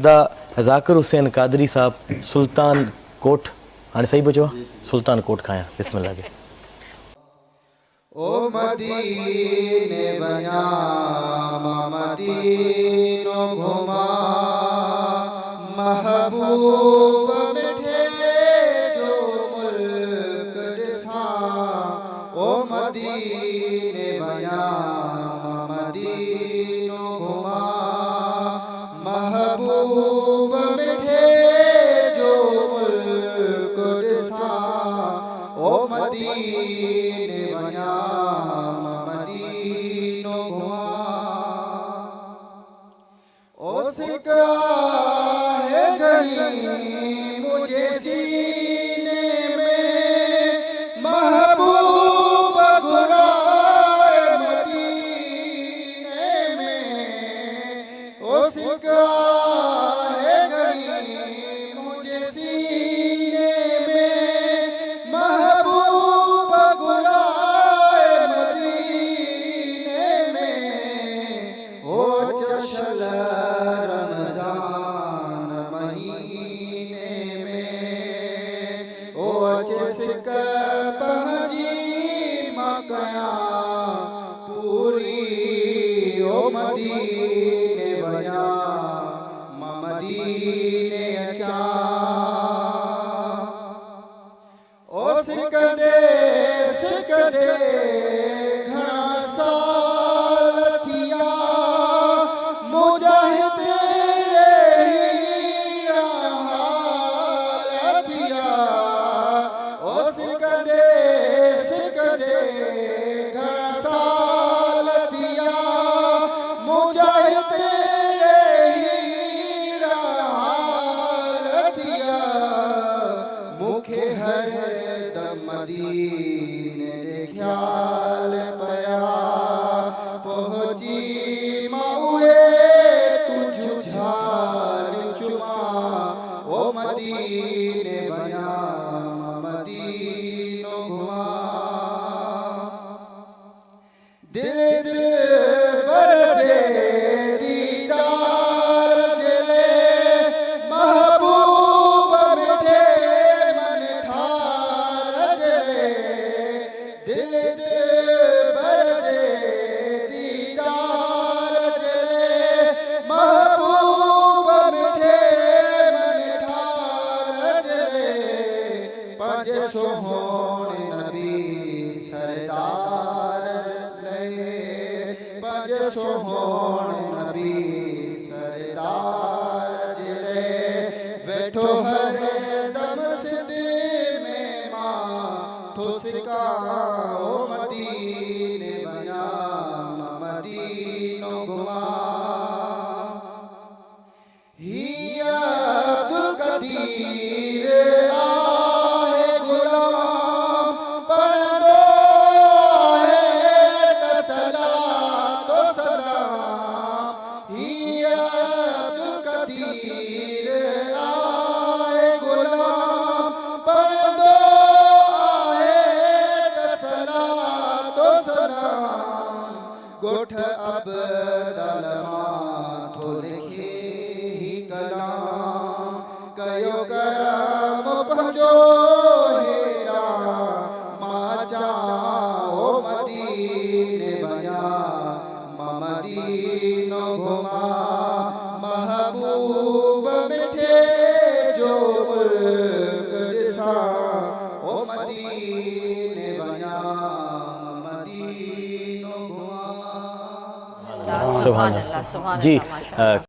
दादा ज़ाकिर हुसैन कादरी साहब सुल्तान कोट, हाणे सही बचो सुल्तान कोट खाया बिस्मिल्लाह के। ओ मदीने बना मदीनो घुमा महबूब मिठे जो मुल्क दिसा। ओ मदीने बना मदीनो घुमा महबूब मिठे जो मुल्क दिसा। ओ मदीने बना मदीनो घुमा। ओ सिका है गई मुझे सीने में महबूब गुराए मदीने में। ओ सिका है गई मुझे सीने में महबूब गुराए मदीने में। ओ चशल रमजान महीने में। ओ जिसक पहजी मकया पूरी। ओ मदीने बना मदीने अचा। ओ सिक दे घणा साल थिया मुजाहिद थिया। ओ सिक दे घणा साल थिया मुजाहिद थिया। मुखे हर दम मदीने रे ख्याल पया पहुंची माउए तुझ झाल चुमा। ओ मदीने बना मदीनो घुमा। दिल दिल बरजे दीदार जले महबूब मिठे मन ठार जले। दिल दिल बरजे दीदार जले महबूब मिठे मन ठार जले। पंज सोहण नबी सरदार ले। पंज सोहण नबी सरदार जले। बैठो हर दम सिद्धि में मां तो सिका। ओ मदीने बना मदीनो घुमा। हिया अब्दुल कदीर आहे गुलाम पढ़दो है तसला तो सलाम। हिया अब्दुल कदीर आहे गुलाम पढ़दो है तसला तो सलाम। गोठ अब्दुल माथो लिखे ही कलाम कयो करम पंहिंजो हेरा माचा। ओ मदीने बना मदीनो घुमा महबूब मिठे जो मुल्क दिसा। ओ मदीने बना मदीनो घुमा। सुभान अल्लाह जी।